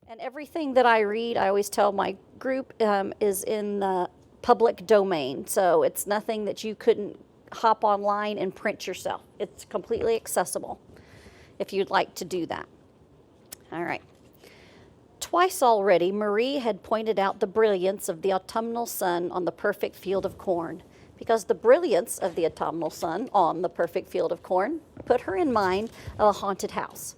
And everything that I read, I always tell my group, is in the public domain. So it's nothing that you couldn't hop online and print yourself. It's completely accessible if you'd like to do that. All right. Twice already, Marie had pointed out the brilliance of the autumnal sun on the perfect field of corn, because the brilliance of the autumnal sun on the perfect field of corn put her in mind of a haunted house.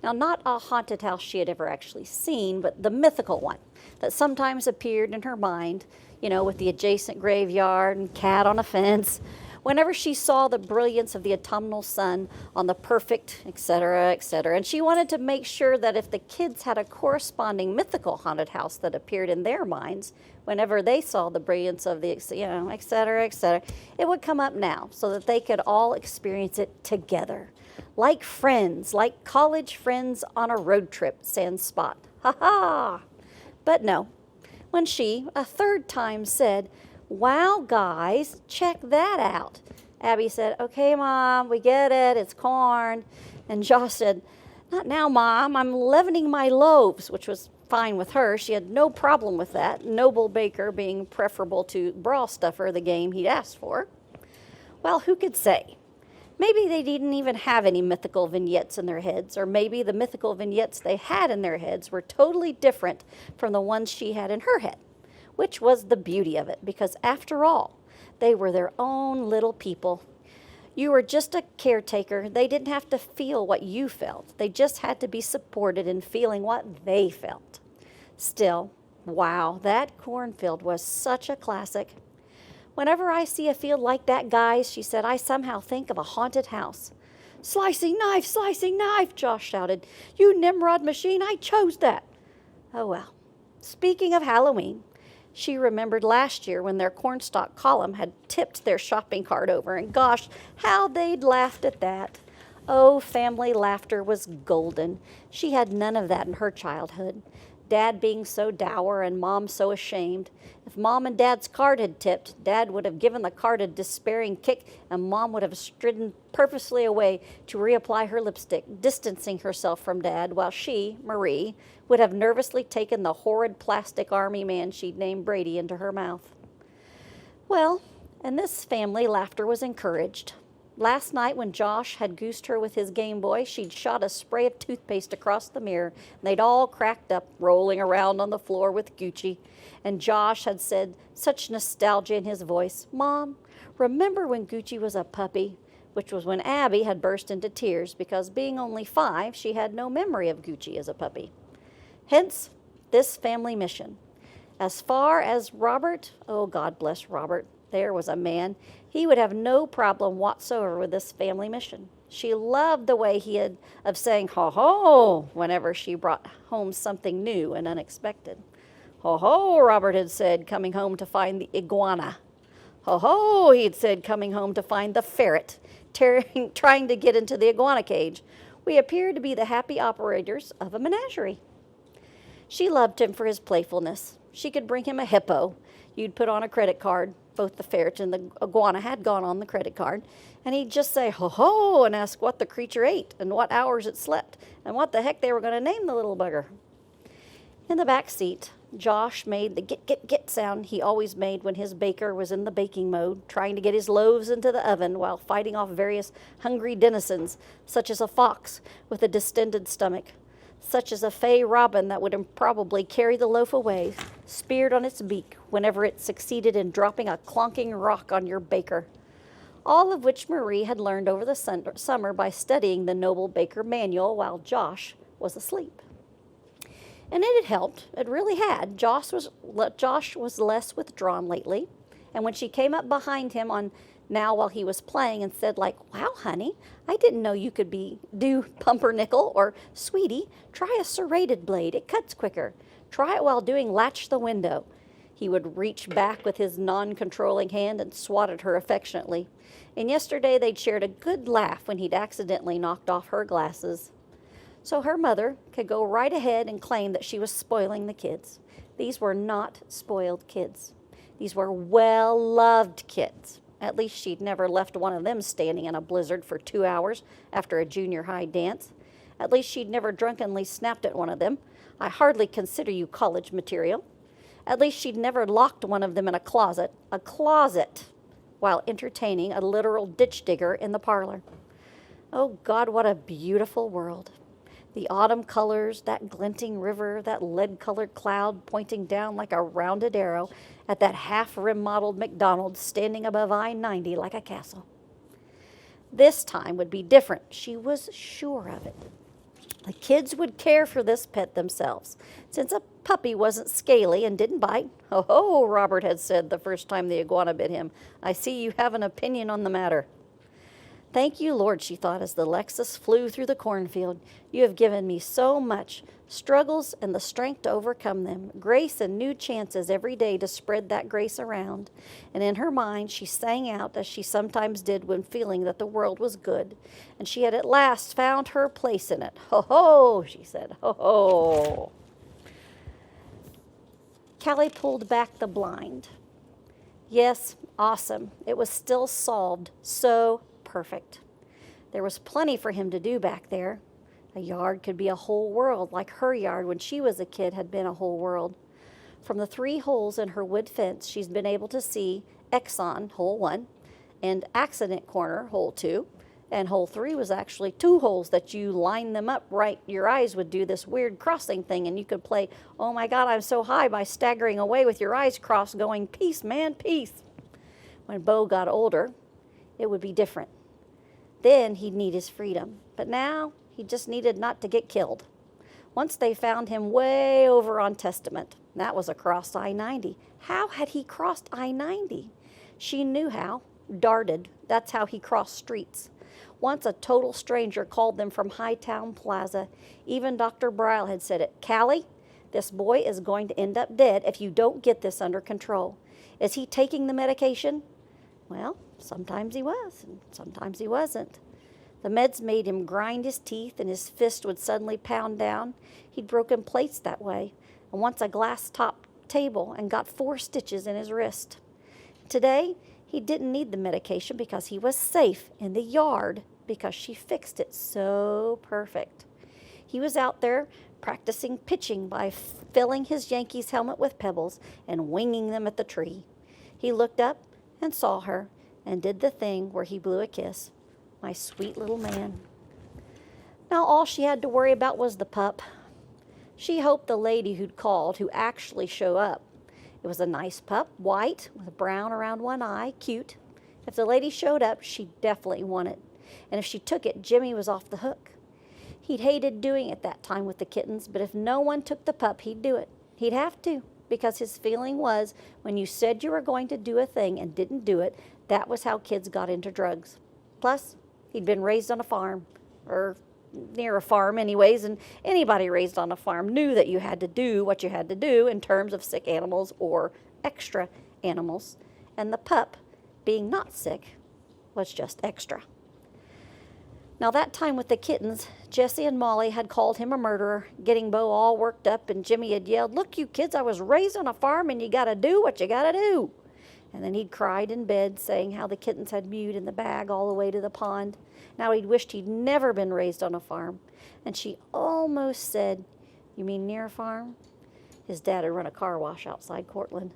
Now, not a haunted house she had ever actually seen, but the mythical one that sometimes appeared in her mind, with the adjacent graveyard and cat on a fence. Whenever she saw the brilliance of the autumnal sun on the perfect, etc., etc., and she wanted to make sure that if the kids had a corresponding mythical haunted house that appeared in their minds, whenever they saw the brilliance of the, etc., etc., it would come up now so that they could all experience it together. Like friends, like college friends on a road trip, sans spot. Ha ha! But no, when she, a third time, said, "Wow, guys, check that out," Abby said, "Okay, Mom, we get it, it's corn." And Josh said, "Not now, Mom, I'm leavening my loaves," which was fine with her. She had no problem with that, Noble Baker being preferable to Brawl Stuffer, the game he'd asked for. Well, who could say? Maybe they didn't even have any mythical vignettes in their heads, or maybe the mythical vignettes they had in their heads were totally different from the ones she had in her head, which was the beauty of it, because after all, they were their own little people. You were just a caretaker. They didn't have to feel what you felt. They just had to be supported in feeling what they felt. Still, wow, that cornfield was such a classic. "Whenever I see a field like that, guys," she said, "I somehow think of a haunted house." Slicing knife, Josh shouted. "You Nimrod machine, I chose that." Oh well. Speaking of Halloween, she remembered last year when their cornstalk column had tipped their shopping cart over, and gosh, how they'd laughed at that. Oh, family laughter was golden. She had none of that in her childhood. Dad being so dour and Mom so ashamed. If Mom and Dad's cart had tipped, Dad would have given the cart a despairing kick, and Mom would have stridden purposely away to reapply her lipstick, distancing herself from Dad, while she, Marie, would have nervously taken the horrid plastic army man she'd named Brady into her mouth. Well, in this family, laughter was encouraged. Last night, when Josh had goosed her with his Game Boy, she'd shot a spray of toothpaste across the mirror, and they'd all cracked up, rolling around on the floor with Gucci. And Josh had said, such nostalgia in his voice, "Mom, remember when Gucci was a puppy?" Which was when Abby had burst into tears, because being only 5, she had no memory of Gucci as a puppy. Hence, this family mission. As far as Robert, oh, God bless Robert, there was a man, he would have no problem whatsoever with this family mission. She loved the way he had of saying "ho ho" whenever she brought home something new and unexpected. "Ho ho," Robert had said, coming home to find the iguana. "Ho ho," he'd said, coming home to find the ferret, trying to get into the iguana cage. We appeared to be the happy operators of a menagerie. She loved him for his playfulness. She could bring him a hippo. You'd put on a credit card. Both the ferret and the iguana had gone on the credit card. And he'd just say, "Ho ho," and ask what the creature ate and what hours it slept and what the heck they were going to name the little bugger. In the back seat, Josh made the get sound he always made when his baker was in the baking mode, trying to get his loaves into the oven while fighting off various hungry denizens, such as a fox with a distended stomach, such as a fey robin that would probably carry the loaf away, speared on its beak, whenever it succeeded in dropping a clonking rock on your baker. All of which Marie had learned over the summer by studying the Noble Baker Manual while Josh was asleep. And it had helped. It really had. Josh was less withdrawn lately, and when she came up behind him on now while he was playing and said, like, "Wow, honey, I didn't know you could do pumpernickel," or "Sweetie, try a serrated blade, it cuts quicker. Try it while doing latch the window," he would reach back with his non-controlling hand and swat at her affectionately. And yesterday they'd shared a good laugh when he'd accidentally knocked off her glasses. So her mother could go right ahead and claim that she was spoiling the kids. These were not spoiled kids. These were well-loved kids. At least she'd never left one of them standing in a blizzard for 2 hours after a junior high dance. At least she'd never drunkenly snapped at one of them. I hardly consider you college material. At least she'd never locked one of them in a closet, while entertaining a literal ditch digger in the parlor. Oh God, what a beautiful world. The autumn colors, that glinting river, that lead-colored cloud pointing down like a rounded arrow at that half-remodeled McDonald's standing above I-90 like a castle. This time would be different. She was sure of it. The kids would care for this pet themselves, since a puppy wasn't scaly and didn't bite. "Oh, ho," Robert had said the first time the iguana bit him. "I see you have an opinion on the matter." Thank you, Lord, she thought as the Lexus flew through the cornfield. You have given me so much. Struggles and the strength to overcome them. Grace and new chances every day to spread that grace around. And in her mind, she sang out as she sometimes did when feeling that the world was good. And she had at last found her place in it. Ho, ho, she said. Ho, ho. Callie pulled back the blind. Yes, awesome. It was still solved. So perfect. There was plenty for him to do back there. A yard could be a whole world, like her yard when she was a kid had been a whole world. From the 3 holes in her wood fence, she's been able to see Exxon, hole 1, and Accident Corner, hole 2, and hole 3 was actually 2 holes that you line them up right. Your eyes would do this weird crossing thing, and you could play, "Oh my God, I'm so high," by staggering away with your eyes crossed going, "Peace, man, peace." When Bo got older, it would be different. Then he'd need his freedom. But now he just needed not to get killed. Once they found him way over on Testament. That was across I-90. How had he crossed I-90? She knew how. Darted. That's how he crossed streets. Once a total stranger called them from Hightown Plaza. Even Dr. Brile had said it. "Callie, this boy is going to end up dead if you don't get this under control. Is he taking the medication?" Well, sometimes he was, and sometimes he wasn't. The meds made him grind his teeth, and his fist would suddenly pound down. He'd broken plates that way, and once a glass-topped table, and got 4 stitches in his wrist. Today, he didn't need the medication because he was safe in the yard because she fixed it so perfect. He was out there practicing pitching by filling his Yankees helmet with pebbles and winging them at the tree. He looked up and saw her and did the thing where he blew a kiss. My sweet little man. Now all she had to worry about was the pup. She hoped the lady who'd called who actually show up. It was a nice pup, white, with brown around one eye, cute. If the lady showed up, she definitely won it. And if she took it, Jimmy was off the hook. He'd hated doing it that time with the kittens, but if no one took the pup, he'd do it. He'd have to, because his feeling was when you said you were going to do a thing and didn't do it, that was how kids got into drugs. Plus, he'd been raised on a farm, or near a farm anyways, and anybody raised on a farm knew that you had to do what you had to do in terms of sick animals or extra animals, and the pup, being not sick, was just extra. Now that time with the kittens, Jesse and Molly had called him a murderer, getting Bo all worked up, and Jimmy had yelled, "Look, you kids, I was raised on a farm and you gotta do what you gotta do." And then he'd cried in bed, saying how the kittens had mewed in the bag all the way to the pond. Now he'd wished he'd never been raised on a farm. And she almost said, "You mean near a farm?" His dad had run a car wash outside Cortland.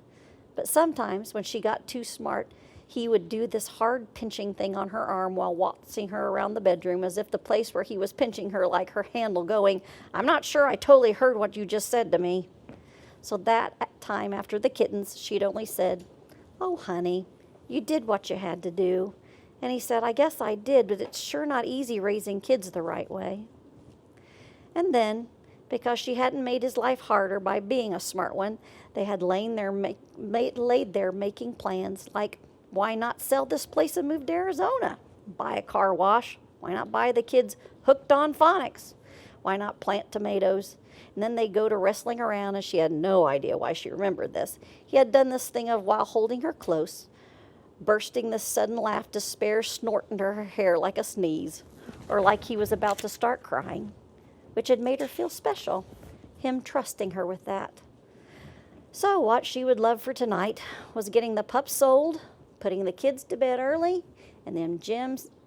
But sometimes, when she got too smart, he would do this hard pinching thing on her arm while waltzing her around the bedroom, as if the place where he was pinching her like her handle, going, "I'm not sure I totally heard what you just said to me." So that time after the kittens, she'd only said, "Oh, honey, you did what you had to do." And he said, "I guess I did, but it's sure not easy raising kids the right way." And then, because she hadn't made his life harder by being a smart one, they had laid there making plans like, why not sell this place and move to Arizona? Buy a car wash? Why not buy the kids hooked on phonics? Why not plant tomatoes? And then they'd go to wrestling around, and she had no idea why she remembered this. He had done this thing of, while holding her close, bursting this sudden laugh, despair snort into her hair like a sneeze, or like he was about to start crying, which had made her feel special, him trusting her with that. So what she would love for tonight was getting the pup sold, putting the kids to bed early, and then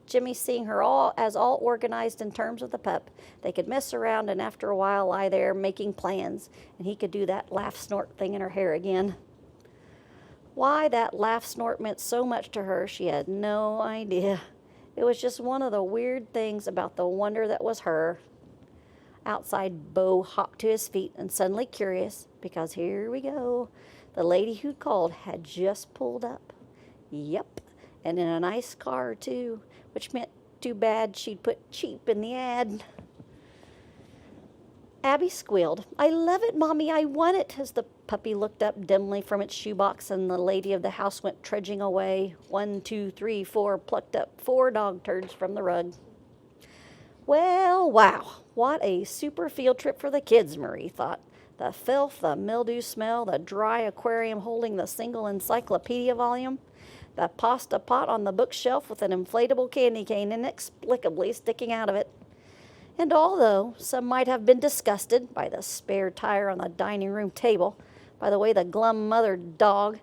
Jimmy seeing her all organized in terms of the pup. They could mess around and after a while lie there making plans, and he could do that laugh snort thing in her hair again. Why that laugh snort meant so much to her, she had no idea. It was just one of the weird things about the wonder that was her. Outside, Bo hopped to his feet and suddenly curious, because here we go. The lady who'd called had just pulled up. Yep, and in a nice car too, which meant too bad she'd put cheap in the ad. Abby squealed, "I love it, Mommy, I want it," as the puppy looked up dimly from its shoebox, and the lady of the house went trudging away. 1, 2, 3, 4, plucked up 4 dog turds from the rug. Well, wow, what a super field trip for the kids, Marie thought. The filth, the mildew smell, the dry aquarium holding the single encyclopedia volume, the pasta pot on the bookshelf with an inflatable candy cane inexplicably sticking out of it. And although some might have been disgusted by the spare tire on the dining room table, by the way the glum mother dog,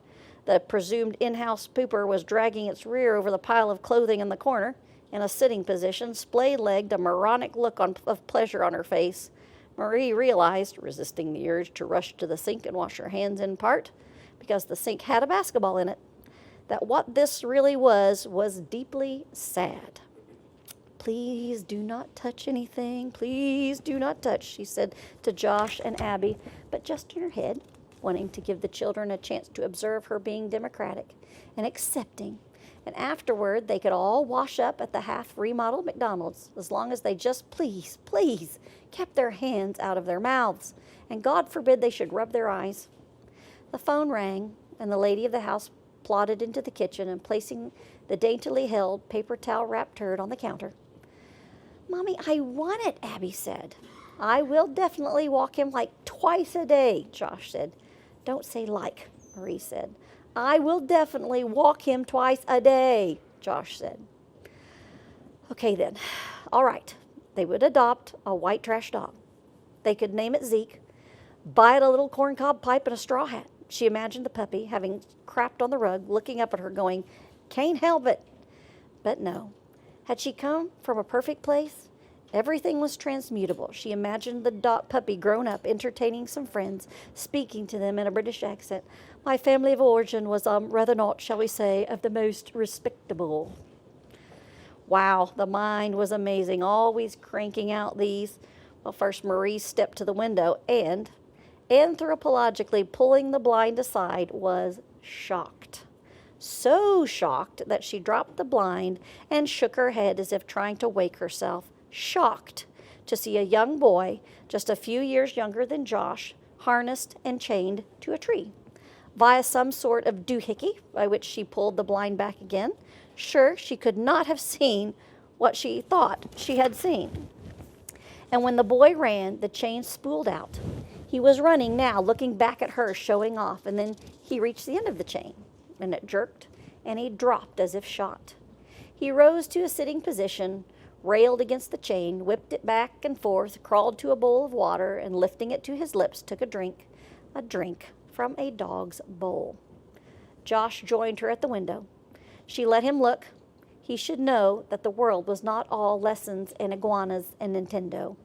the presumed in-house pooper, was dragging its rear over the pile of clothing in the corner, in a sitting position, splay-legged, a moronic look of pleasure on her face, Marie realized, resisting the urge to rush to the sink and wash her hands in part, because the sink had a basketball in it, that what this really was deeply sad. "Please do not touch anything. Please do not touch," she said to Josh and Abby, but just in her head, wanting to give the children a chance to observe her being democratic and accepting. And afterward, they could all wash up at the half-remodeled McDonald's, as long as they just please kept their hands out of their mouths, and God forbid they should rub their eyes. The phone rang, and the lady of the house plodded into the kitchen and placing the daintily held paper towel-wrapped turd on the counter. "Mommy, I want it," Abby said. "I will definitely walk him like twice a day," Josh said. "Don't say like," Marie said. "I will definitely walk him twice a day," Josh said. Okay then, all right. They would adopt a white trash dog. They could name it Zeke, buy it a little corncob pipe and a straw hat. She imagined the puppy, having crapped on the rug, looking up at her going, "Can't help it." But no. Had she come from a perfect place? Everything was transmutable. She imagined the puppy grown up, entertaining some friends, speaking to them in a British accent. "My family of origin was rather not, shall we say, of the most respectable." Wow, the mind was amazing, always cranking out these. Well, first Marie stepped to the window and, anthropologically pulling the blind aside, was shocked. So shocked that she dropped the blind and shook her head as if trying to wake herself. Shocked to see a young boy, just a few years younger than Josh, harnessed and chained to a tree. Via some sort of doohickey, by which she pulled the blind back again. Sure, she could not have seen what she thought she had seen. And when the boy ran, the chain spooled out. He was running now, looking back at her, showing off, and then he reached the end of the chain, and it jerked, and he dropped as if shot. He rose to a sitting position, railed against the chain, whipped it back and forth, crawled to a bowl of water, and lifting it to his lips, took a drink from a dog's bowl. Josh joined her at the window. She let him look. He should know that the world was not all lessons and iguanas and Nintendo.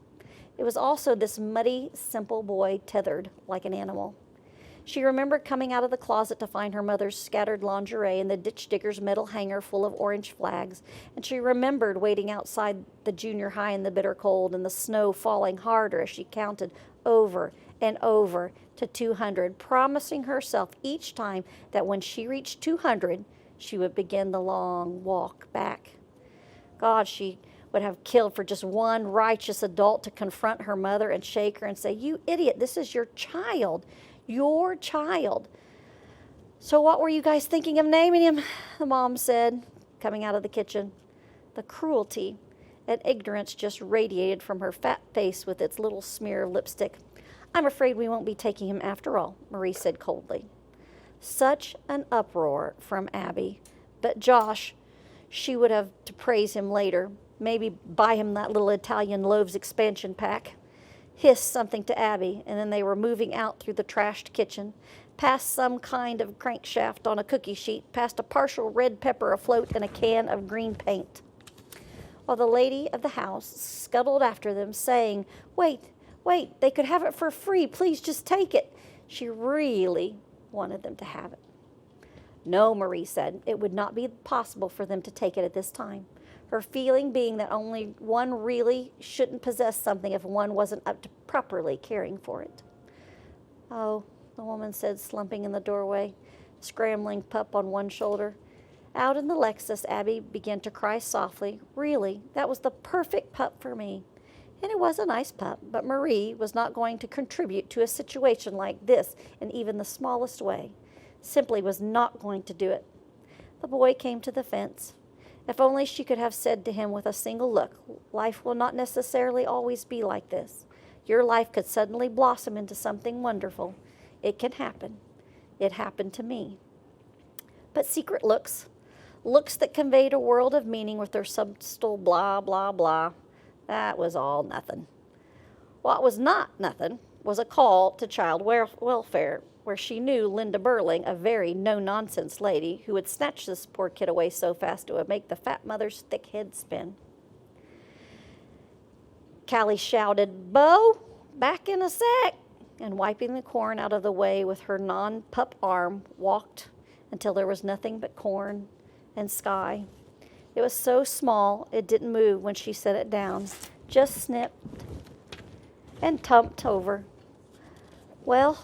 It was also this muddy, simple boy tethered like an animal. She remembered coming out of the closet to find her mother's scattered lingerie and the ditch digger's metal hanger full of orange flags, and she remembered waiting outside the junior high in the bitter cold and the snow falling harder as she counted over and over to 200, promising herself each time that when she reached 200, she would begin the long walk back. God, she would have killed for just one righteous adult to confront her mother and shake her and say, "You idiot, this is your child. Your child." "So what were you guys thinking of naming him?" the mom said, coming out of the kitchen. The cruelty and ignorance just radiated from her fat face with its little smear of lipstick. "I'm afraid we won't be taking him after all," Marie said coldly. Such an uproar from Abby. But Josh, she would have to praise him later, maybe buy him that little Italian loaves expansion pack. Hissed something to Abby, and then they were moving out through the trashed kitchen, past some kind of crankshaft on a cookie sheet, past a partial red pepper afloat and a can of green paint. while the lady of the house scuttled after them, saying, "Wait, wait, they could have it for free. Please just take it." She really wanted them to have it. "No," Marie said, "it would not be possible for them to take it at this time," her feeling being that only one really shouldn't possess something if one wasn't up to properly caring for it. "Oh," the woman said, slumping in the doorway, scrambling pup on one shoulder. Out in the Lexus, Abby began to cry softly. Really, that was the perfect pup for me. And it was a nice pup, but Marie was not going to contribute to a situation like this in even the smallest way. Simply was not going to do it. The boy came to the fence. If only she could have said to him with a single look, "Life will not necessarily always be like this. Your life could suddenly blossom into something wonderful. It can happen. It happened to me." But secret looks that conveyed a world of meaning with their subtle blah, blah, blah, that was all nothing. What was not nothing was a call to child welfare, where she knew Linda Burling, a very no-nonsense lady, who would snatch this poor kid away so fast it would make the fat mother's thick head spin. Callie shouted, "Bo, back in a sec," and wiping the corn out of the way with her non-pup arm, walked until there was nothing but corn and sky. It was so small it didn't move when she set it down, just snipped and tumped over. Well,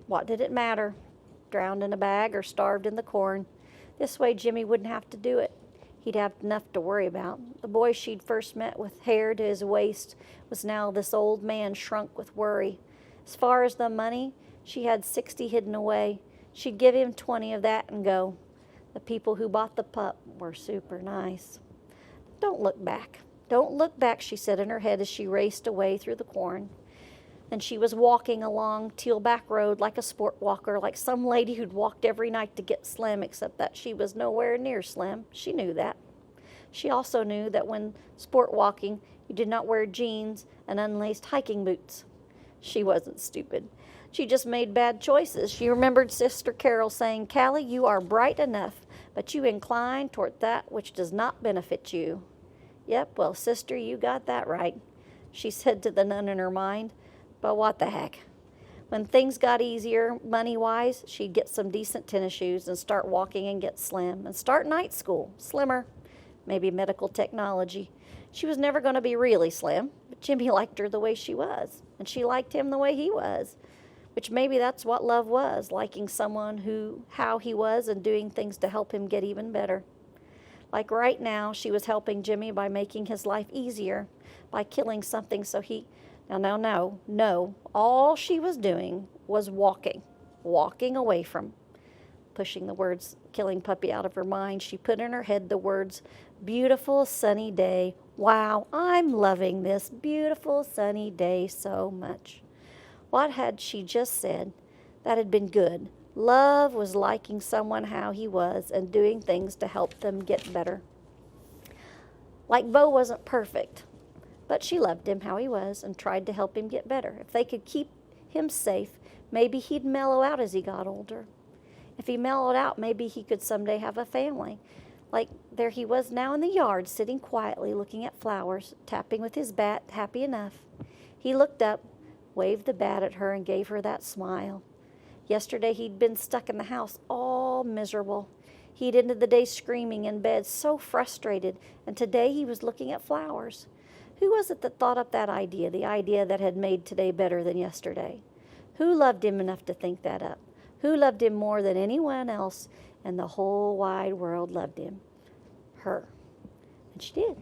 what did it matter? Drowned in a bag or starved in the corn? This way Jimmy wouldn't have to do it. He'd have enough to worry about. The boy she'd first met with hair to his waist was now this old man shrunk with worry. As far as the money, she had 60 hidden away. She'd give him 20 of that and go. The people who bought the pup were super nice. "Don't look back. Don't look back," she said in her head as she raced away through the corn. Then she was walking along Teal Back Road like a sport walker, like some lady who'd walked every night to get slim, except that she was nowhere near slim. She knew that. She also knew that when sport walking, you did not wear jeans and unlaced hiking boots. She wasn't stupid. She just made bad choices. She remembered Sister Carol saying, "Callie, you are bright enough, but you incline toward that which does not benefit you." "Yep, well, sister, you got that right," she said to the nun in her mind. But what the heck? When things got easier, money-wise, she'd get some decent tennis shoes and start walking and get slim, and start night school, slimmer, maybe medical technology. She was never going to be really slim, but Jimmy liked her the way she was, and she liked him the way he was. Which maybe that's what love was, liking someone how he was and doing things to help him get even better. Like right now, she was helping Jimmy by making his life easier, by killing something so he... No. All she was doing was walking away from. Pushing the words killing puppy out of her mind, she put in her head the words, "Beautiful sunny day. Wow, I'm loving this beautiful sunny day so much." What had she just said? That had been good. Love was liking someone how he was and doing things to help them get better. Like Bo wasn't perfect, but she loved him how he was and tried to help him get better. If they could keep him safe, maybe he'd mellow out as he got older. If he mellowed out, maybe he could someday have a family. Like there he was now in the yard, sitting quietly, looking at flowers, tapping with his bat, happy enough. He looked up, waved the bat at her, and gave her that smile. Yesterday he'd been stuck in the house, all miserable. He'd ended the day screaming in bed, so frustrated, and today he was looking at flowers. Who was it that thought up that idea, the idea that had made today better than yesterday? Who loved him enough to think that up? Who loved him more than anyone else, and the whole wide world loved him? Her. And she did.